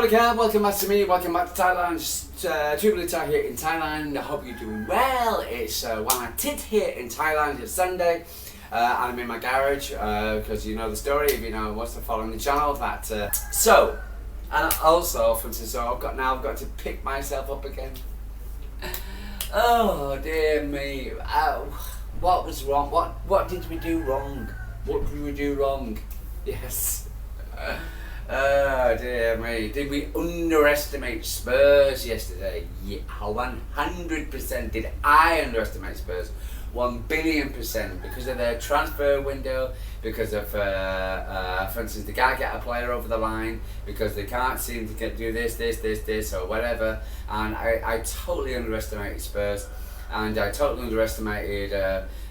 again, welcome back to me, welcome back to Thailand. Jubilee Thai here in Thailand. I hope you're doing well. It's Tit here in Thailand. It's Sunday. I'm in my garage because you know the story if you know what's following the channel. And also from so I've got to pick myself up again. Oh dear me! What was wrong? What did we do wrong? What did we do wrong? Yes. Oh dear me, did we underestimate Spurs yesterday? Yeah, 100% did I underestimate Spurs. 1,000,000,000% because of their transfer window, because of, for instance, the guy get a player over the line, because they can't seem to do this or whatever, and I totally underestimated Spurs, and I totally underestimated,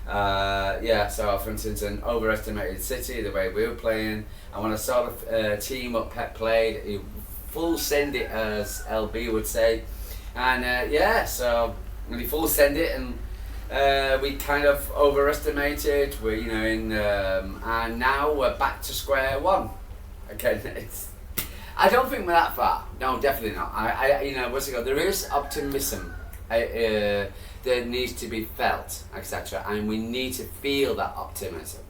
so for instance, and overestimated City, the way we were playing, and when I saw the team what Pep played, he full send it as LB would say, and so when he full send it and we kind of overestimated. And now we're back to square one. Again, I don't think we're that far. No, definitely not. There is optimism that needs to be felt, etc. And we need to feel that optimism.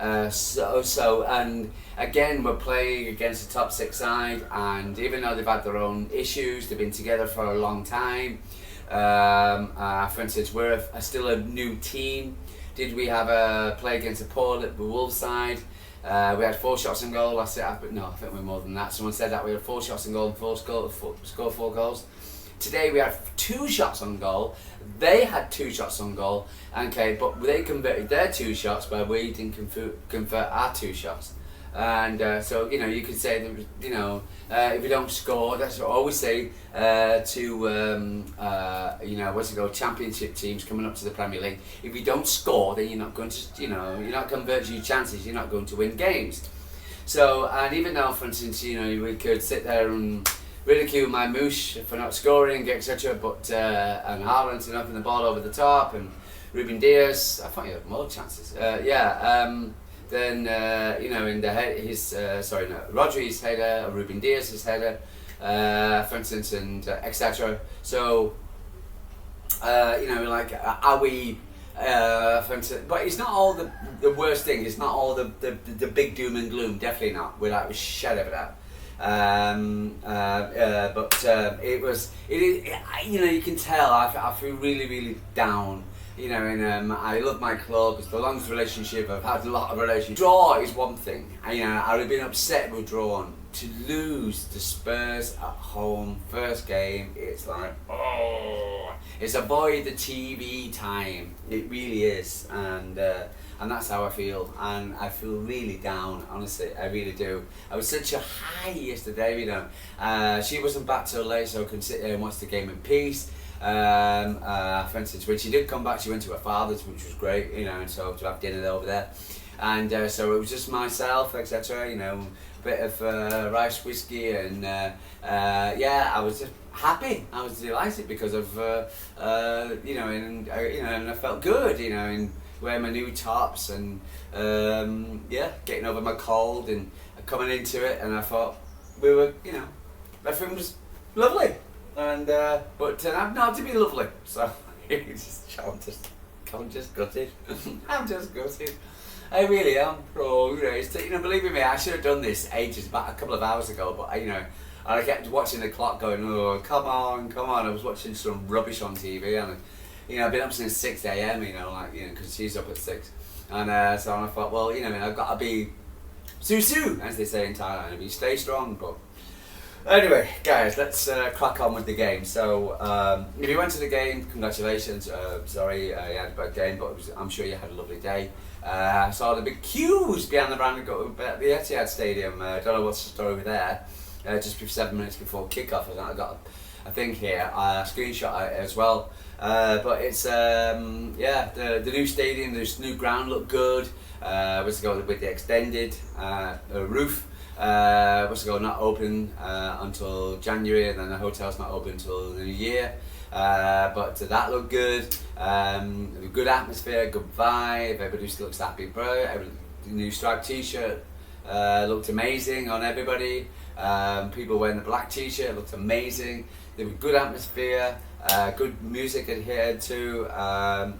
And again, we're playing against the top 6 side, and even though they've had their own issues, they've been together for a long time. For instance, we're still a new team. Did we have a play against a poor Wolves side? We had 4 shots on goal. No, I think we're more than that. Someone said that we had 4 shots on goal and scored 4 goals. Today we had 2 shots on goal. They had 2 shots on goal. Okay, but they converted their 2 shots, but we didn't convert our 2 shots. And so you could say that if you don't score, that's what I always say championship teams coming up to the Premier League. If you don't score, then you're not going to you're not converting your chances. You're not going to win games. So, and even though, for instance, we could sit there and ridicule my Moosh for not scoring, etc. But and Haaland to knocking the ball over the top, and Ruben Diaz, I thought he had more chances. Then in the head, Rodri's header, or Ruben Diaz's header, for instance, and etc. So are we? For instance, but it's not all the worst thing. It's not all the big doom and gloom. Definitely not. Without a shadow of a doubt. It is. You can tell. I feel really, really down. I love my club. It's the longest relationship I've had. A lot of relationships. Draw is one thing. I would have been upset with drawn. To lose to Spurs at home, first game, it's like, it's avoid the TV time. It really is, and that's how I feel. And I feel really down. Honestly, I really do. I was such a high yesterday. She wasn't back till late, so I could sit there and watch the game in peace. For instance, when she did come back, she went to her father's, which was great, and so to have dinner over there, and so it was just myself, etc. A bit of rice whiskey, and I was just happy. I was delighted because of and I felt good, in wearing my new tops and getting over my cold and coming into it, and I thought we were, everything was lovely. And but turned out not to be lovely, so I'm just gutted. I'm just gutted. I really am, bro. Believe me, I should have done this ages back, a couple of hours ago. But and I kept watching the clock, going, "Oh, come on!" I was watching some rubbish on TV, and I've been up since 6 a.m. Because she's up at 6, and so I thought, well, I've got to be su, as they say in Thailand, and stay strong, but. Anyway, guys, let's crack on with the game. So, if you went to the game, congratulations. Sorry, you had a bad game, but I'm sure you had a lovely day. I saw the big queues behind the brand at the Etihad Stadium. I don't know what's the story with there. Just 7 minutes before kickoff, I got a thing here, a screenshot as well. But it's the new stadium, this new ground looked good. Was to go with the extended roof. Not open until January, and then the hotel's not open until the new year. But that looked good. Good atmosphere, good vibe. Everybody still looks happy, bro. New striped t-shirt. looked amazing on everybody. People wearing the black t-shirt looked amazing. There was good atmosphere, good music adhered to.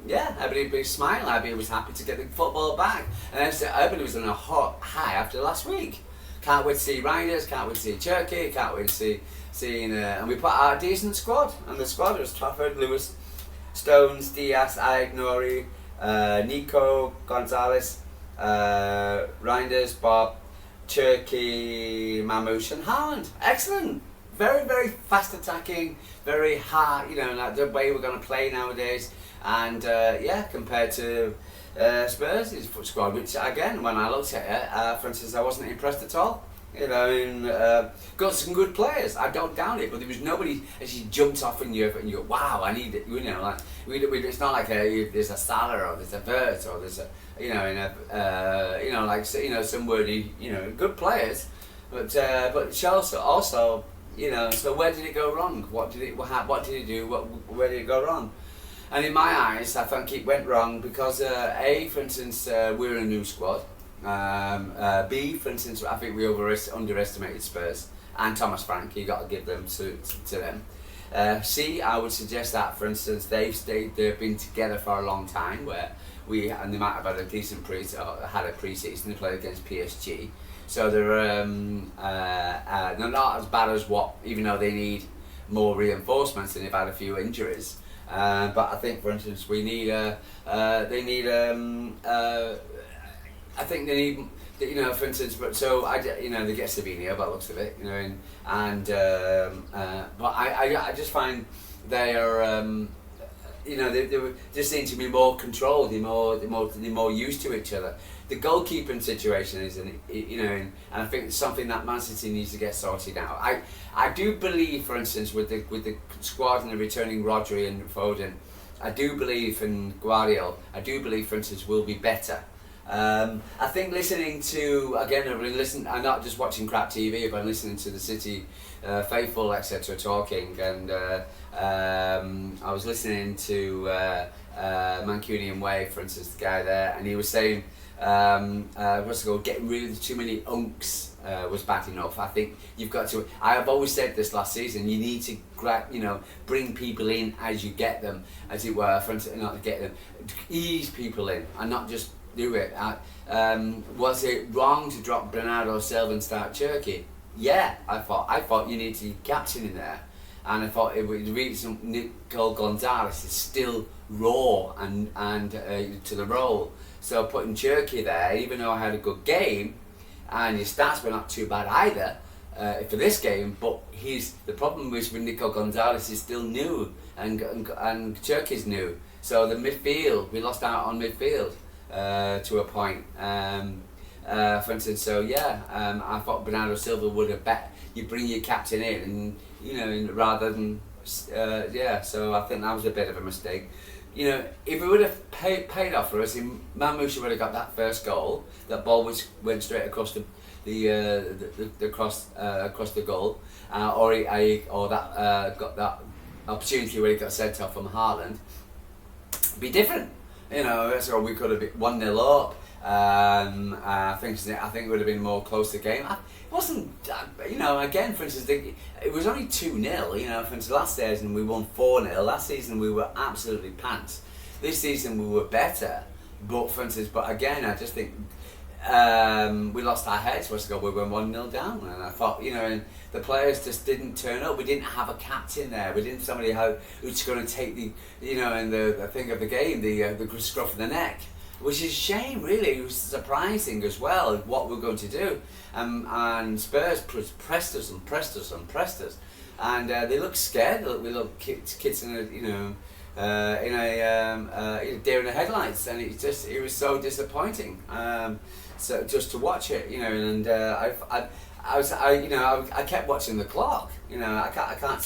Yeah, everybody was smiling. Everybody was happy to get the football back. And everybody was on a hot high after last week. Can't wait to see Rangers, can't wait to see Turkey, can't wait to seeing and we put our decent squad. And the squad was Trafford, Lewis, Stones, Diaz, Aït-Nouri, Nico, Gonzalez, Reinders, Bob, Turkey, Mamouche and Haaland. Excellent. Very, very fast attacking, very hard, like the way we're going to play nowadays. And yeah, compared to Spurs' squad, which again, when I looked at it, for instance, I wasn't impressed at all. Got some good players, I don't doubt it, but there was nobody actually jumped off and you go, wow, I need it. It's not like there's a Salah or there's a Vert or there's some worthy, good players, but Chelsea also, so where did it go wrong? What did it do? Where did it go wrong? And in my eyes, I think it went wrong because for instance, we're a new squad. B, for instance, I think we underestimated Spurs and Thomas Frank. You got to give them to them. C, I would suggest that, for instance, they've been together for a long time, and they might have had a decent pre-season. They played against PSG, so they're not as bad as even though they need more reinforcements and they've had a few injuries. But I think, for instance, they need I think they need, for instance, they get Savinho by the looks of it, but I just find they are, they just seem to be more controlled, they're more used to each other. The goalkeeping situation is, and I think it's something that Man City needs to get sorted out. I do believe, for instance, with the squad and the returning Rodri and Foden, I do believe in Guardiola. I do believe, for instance, will be better. I think listening to, again, I'm not just watching crap TV, but I'm listening to the City faithful, etc. talking, and I was listening to Mancunian Way, for instance, the guy there, and he was saying, getting rid of too many unks was bad enough. I think you've got to, I have always said this last season, you need to bring people in as you get them, as it were, for instance, not to get them, ease people in, and not just do it. Was it wrong to drop Bernardo Silva and start Turkey? Yeah, I thought you need to be captain in there, and I thought the reason Nico Gonzalez is still raw and to the role. So putting Turkey there, even though I had a good game, and his stats were not too bad either for this game, but the problem was with Nico Gonzalez is still new, and Turkey's new. So the midfield, we lost out on midfield. To a point, for instance. So yeah, I thought Bernardo Silva would have you bring your captain in, and rather than So I think that was a bit of a mistake. If it would have paid off for us, Mamouche would have got that first goal. That ball went straight across across the goal, or that got that opportunity where he got sent off from Haaland. Be different. So we could have been 1-0 up. I think it would have been more close to the game. It wasn't, again, for instance, it was only 2-0. For instance, last season we won 4-0. Last season we were absolutely pants. This season we were better, but again, I just think we lost our heads. We went 1-0 down, and I thought, and the players just didn't turn up. We didn't have a captain there. We didn't somebody who's going to take the, and the thing of the game, the scruff of the neck, which is a shame, really. It was surprising as well what we're going to do. And Spurs pressed us, and they looked scared. We looked kids in a deer in the headlights, and it was so disappointing. So just to watch it, and I kept watching the clock. I can't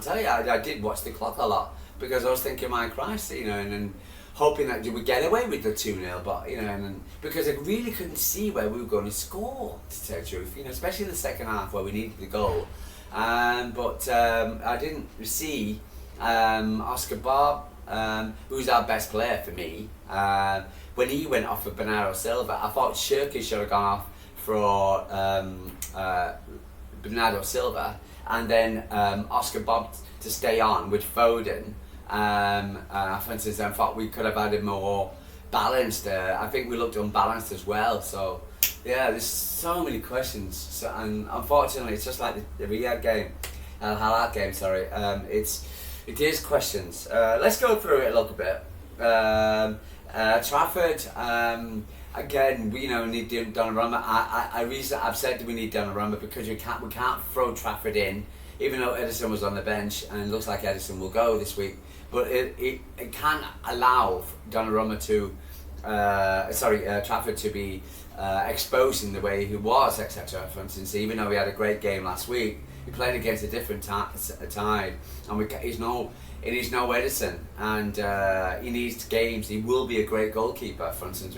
tell you. I did watch the clock a lot because I was thinking, my Christ, and hoping that we would get away with the 2-0, but because I really couldn't see where we were going to score, to tell the truth. Especially in the second half where we needed the goal, but I didn't see Oscar Bob, who's our best player for me. when he went off for Bernardo Silva, I thought Shirky should have gone off for Bernardo Silva, and then Oscar Bob to stay on with Foden. For instance, I thought we could have had a more balanced. I think we looked unbalanced as well. So yeah, there's so many questions. So, and unfortunately, it's just like the Riyadh game, Halal game. Sorry, it is questions. Let's go through it a little bit. Trafford. Again, we need Donnarumma. I've said we need Donnarumma because we can't throw Trafford in, even though Edison was on the bench and it looks like Edison will go this week. But it can't allow Donnarumma to, Trafford to be exposed in the way he was, etc. For instance, even though he had a great game last week, he played against a different tide, and he's no Edison, and he needs games. He will be a great goalkeeper, for instance,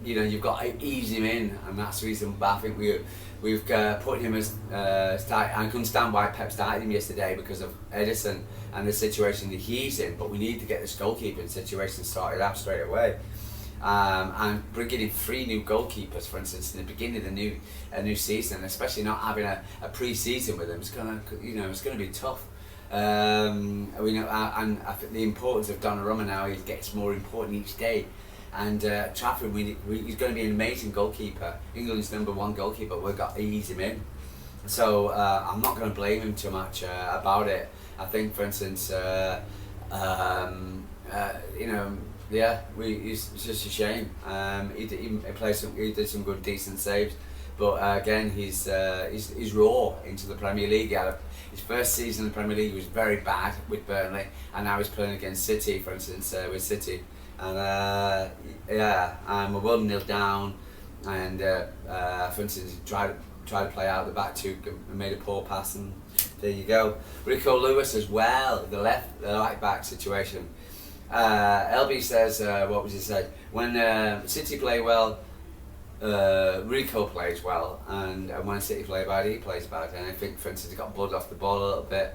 you've got to ease him in, and that's the reason. But I think we've put him as I couldn't stand why Pep started him yesterday because of Edison and the situation that he's in. But we need to get this goalkeeping situation sorted out straight away. And bringing in 3 new goalkeepers, for instance, in the beginning of the new season, especially not having a pre-season with them, it's gonna be tough. And I think the importance of Donnarumma now, he gets more important each day. And Trafford, he's going to be an amazing goalkeeper, England's #1 goalkeeper. We've got to ease him in. So I'm not going to blame him too much about it. I think, for instance, it's just a shame. He did some good, decent saves, but again, he's raw into the Premier League. His first season in the Premier League was very bad with Burnley, and now he's playing against City, for instance, with City, and and we're 1-0 down, and for instance, he tried to play out the back two, and made a poor pass, and there you go. Rico Lewis as well, the right back situation. LB says, what was he say? When City play well, Rico plays well, and when City play bad, he plays bad. And I think, for instance, he got blood off the ball a little bit.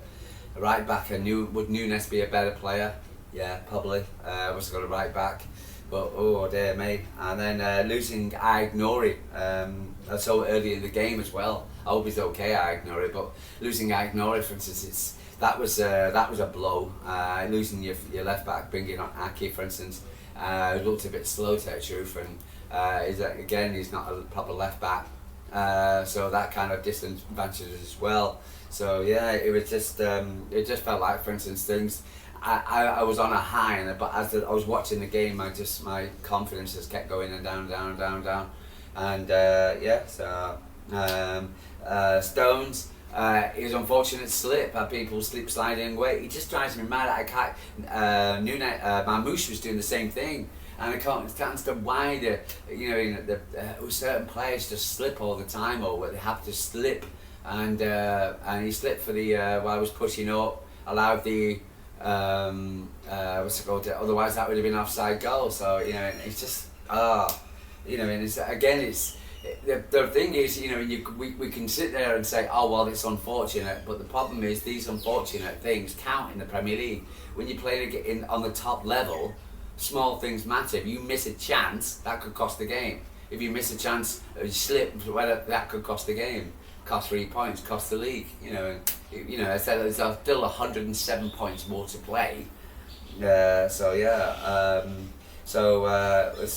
Right back, would Nunes be a better player? Yeah, probably. Was got a right back, but oh dear me. And then losing Aït-Nouri so early in the game as well. I hope he's okay, Aït-Nouri, but losing Aït-Nouri, for instance, that was a blow. Losing your left back, bringing on Aki, for instance, looked a bit slow to tell the truth, and he's not a proper left back, so that kind of disadvantages as well. So yeah, it was just it just felt like, for instance, things. I was on a high, but as I was watching the game, my confidence just kept going and down, and Stones. His unfortunate slip, people sliding away. It just drives me mad. I can't. Mamouche was doing the same thing, and I can't understand why certain players just slip all the time, or they have to slip, and he slipped for the while I was pushing up, allowed the what's it called? Otherwise, that would have been offside goal. So it's just it's. The thing is, we can sit there and say, oh well, it's unfortunate, but the problem is these unfortunate things count in the Premier League. When you play on the top level, small things matter. If you miss a chance, that could cost the game. If you miss a chance, you slip, that could cost the game, cost 3 points, cost the league. There's still 107 points more to play. As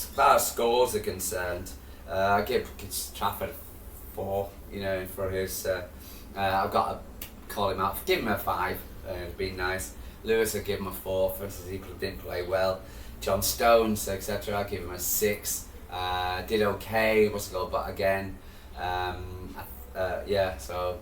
far as scores are concerned. I give Trafford 4, for his. I've got to call him out. Give him a 5. It's been nice. Lewis, I give him a 4. For instance, he didn't play well. John Stones, etc. I give him a 6. Did okay. But again, so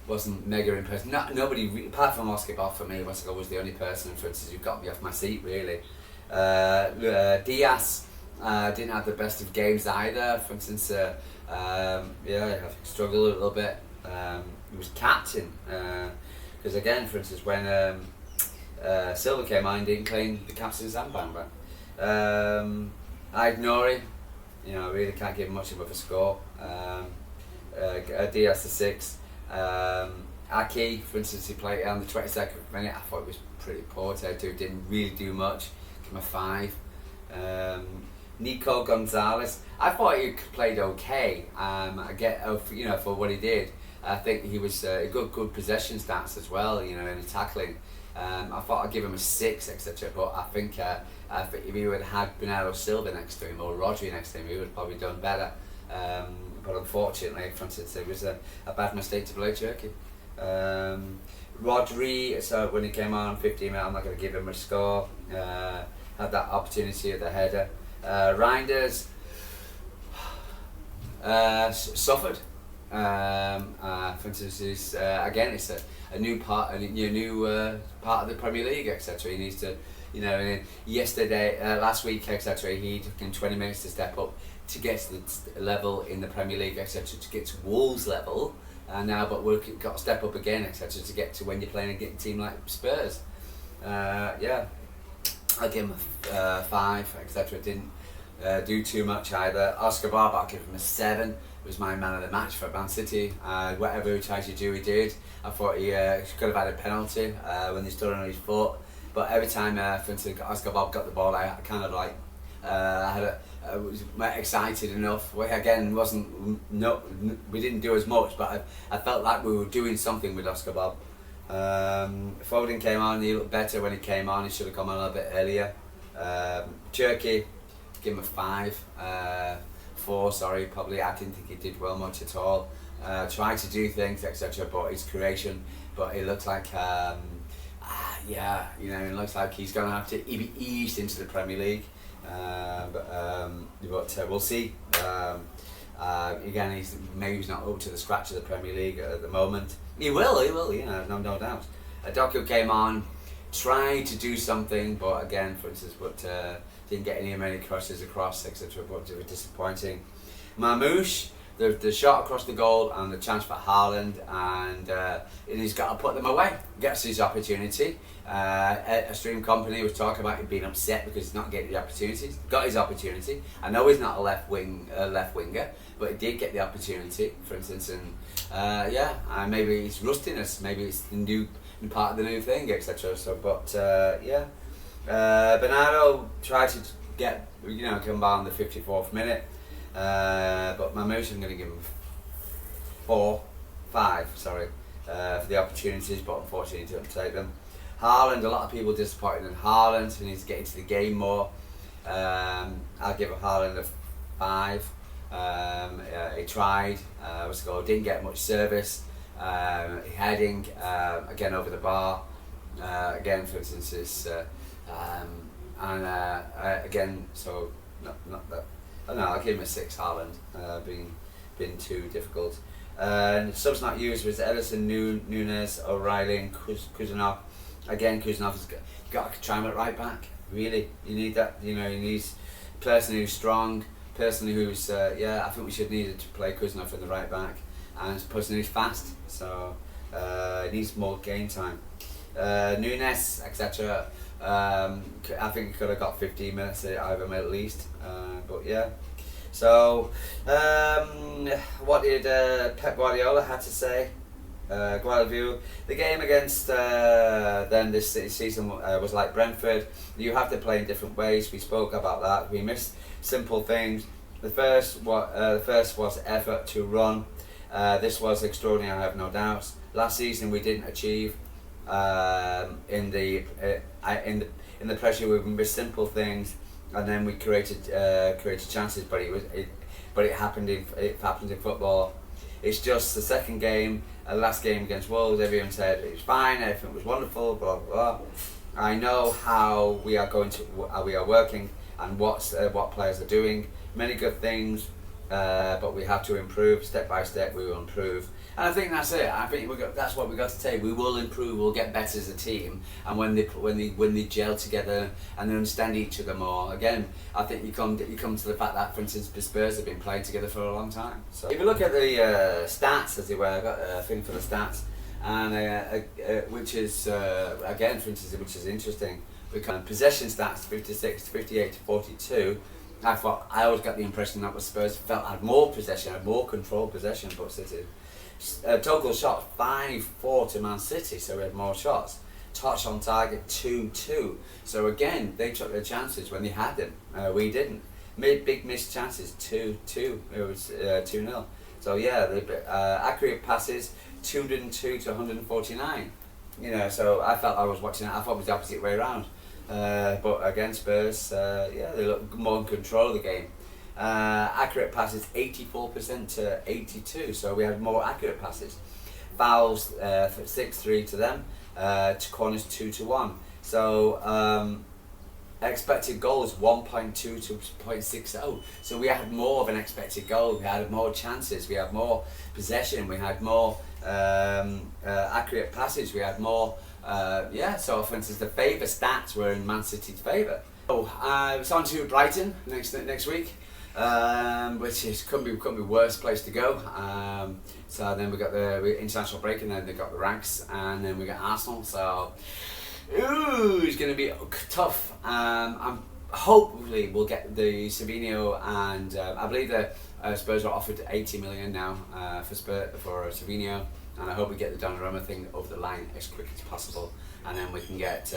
wasn't mega impressed. Nobody apart from Oscar Bob for me. Was the only person, for instance, who got me off my seat really. Diaz. Didn't have the best of games either. For instance, I struggled a little bit. He was captain because again, for instance, when Silva came on, he didn't claim the captain's armband back. Aït-Nouri, I really can't give him much of a score. Diaz a 6. Aki, for instance, he played on the 22nd minute. I thought it was pretty poor. Didn't really do much. Give him a 5. Nico Gonzalez. I thought he played okay. I get for what he did. I think he was good possession stats as well. You know, in his tackling. I thought I'd give him a 6, etc. But I think if he would have had Bernardo Silva next to him or Rodri next to him, he would have probably done better. But unfortunately, for instance, it was a bad mistake to play Turkey. Rodri, so when he came on 15 minutes, I'm not going to give him a score. Had that opportunity at the header. Reinders suffered. For instance, again, it's a new part of the Premier League, etc. He needs to, last week, etc. He took him 20 minutes to step up to get to the level in the Premier League, etc. To get to Wolves level, now, but we've got to step up again, etc. To get to when you're playing a team like Spurs. I'll give him a 5, etc. Didn't do too much either. Oscar Bob, I'll give him a 7. Was my man of the match for Man City. Whatever he tried to do, he did. I thought he could have had a penalty when they stood on his foot. But every time, for instance, Oscar Bob got the ball, I kind of like I was excited enough. We again we didn't do as much, but I felt like we were doing something with Oscar Bob. Foden came on. He looked better when he came on. He should have come on a little bit earlier. Turkey, give him a 5. 4, sorry, probably. I didn't think he did well much at all. Tried to do things, etc. But his creation, but it looks like, it looks like he's going to have to be eased into the Premier League. But we'll see. Again, he's not up to the scratch of the Premier League at the moment. He will. No doubt. Doku came on, tried to do something, but again, for instance, didn't get many crosses across, etc. But it was disappointing. Marmoush, the shot across the goal and the chance for Haaland, and he's got to put them away. Gets his opportunity. A stream company was talking about him being upset because he's not getting the opportunities. Got his opportunity. I know he's not a left winger, but he did get the opportunity, for instance, and maybe it's rustiness, maybe it's the new part of the new thing, etc. So, but Bernardo tried to get come by on the 54th minute, but Mamouche, I'm going to give him 5 for the opportunities, but unfortunately he didn't take them. Haaland, a lot of people disappointed in Haaland. He needs to get into the game more. I'll give Haaland a 5. He tried, didn't get much service. Heading again over the bar. Again, for instance, is again. So not that. No, I'll give him a 6. Haaland being too difficult. Subs not used was Ederson, Nunes, O'Reilly, and Kuzanov. Again, Kuzanov has got to try him at right back. Really, you need that. He needs a person who's strong, person who's I think we should need to play Kuzanov in the right back, and a person who's fast. So he needs more game time. Nunes, etc. I think he could have got 15 minutes out of him at least. But yeah. So what did Pep Guardiola had to say? The game against them this season was like Brentford. You have to play in different ways. We spoke about that. We missed simple things. The first was effort to run. This was extraordinary, I have no doubts. Last season we didn't achieve in the pressure. We missed simple things, and then we created chances. But it happened in football. It's just the second game, last game against Wolves. Everyone said it was fine, everything was wonderful, blah blah blah. I know how we are working and what players are doing. Many good things, but we have to improve step by step. We will improve, and I think that's it. I think that's what we got to take. We will improve. We'll get better as a team, and when they gel together and they understand each other more. Again, I think you come to the fact that, for instance, the Spurs have been playing together for a long time. So if you look at the stats, as it were, I got a thing for the stats, and which is again, for instance, which is interesting. We can possession stats 56 to 58 to 42. I always got the impression that Spurs had more possession, had more controlled possession, but City. Total shots 5-4 to Man City, so we had more shots. Touch on target 2-2. So again, they took their chances when they had them. We didn't. Made big missed chances, 2-2. It was 2-0. So yeah, the accurate passes, 202 to 149. You know, so I felt I was watching it. I thought it was the opposite way around. But against Spurs, yeah, they look more in control of the game. Accurate passes 84% to 82, so we had more accurate passes. Fouls 6-3 to them, to corners 2-1. So expected goals 1.2 to 0.60. So we had more of an expected goal. We had more chances. We had more possession. We had more accurate passes. We had more. So for instance, the favour stats were in Man City's favour. So it's on to Brighton next week, which is couldn't be worse place to go. So then we got the international break, and then they got the ranks, and then we got Arsenal. So it's going to be tough. Hopefully we'll get the Savinho, and I believe the Spurs are offered 80 million now for Savinho, and I hope we get the Donnarumma thing over the line as quick as possible, and then we can get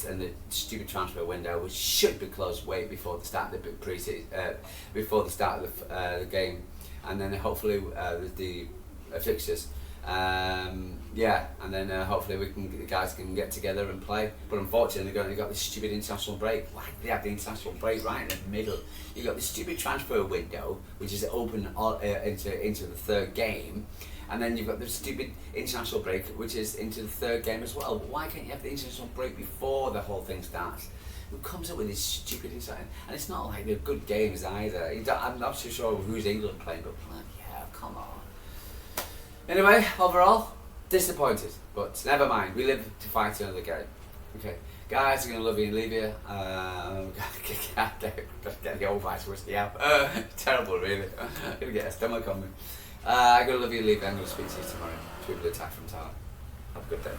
in the stupid transfer window, which should be closed way before the start of the before the start of the game, and then hopefully the fixtures. And then hopefully the guys can get together and play. But unfortunately, they've got this stupid international break. Why did they have the international break right in the middle? You've got this stupid transfer window, which is open into the third game, and then you've got the stupid international break, which is into the third game as well. But why can't you have the international break before the whole thing starts? Who comes up with this stupid international? And it's not like they're good games either. I'm not too sure who's England playing, but yeah, come on. Anyway, overall, disappointed, but never mind. We live to fight another game. Okay, guys, I'm gonna love you and leave you. Get the old vice whiskey out. Terrible, really. I'm gonna get a stomach on me. I'm gonna love you and leave you. I'm gonna speak to you tomorrow. People attack from Thailand. Have a good day.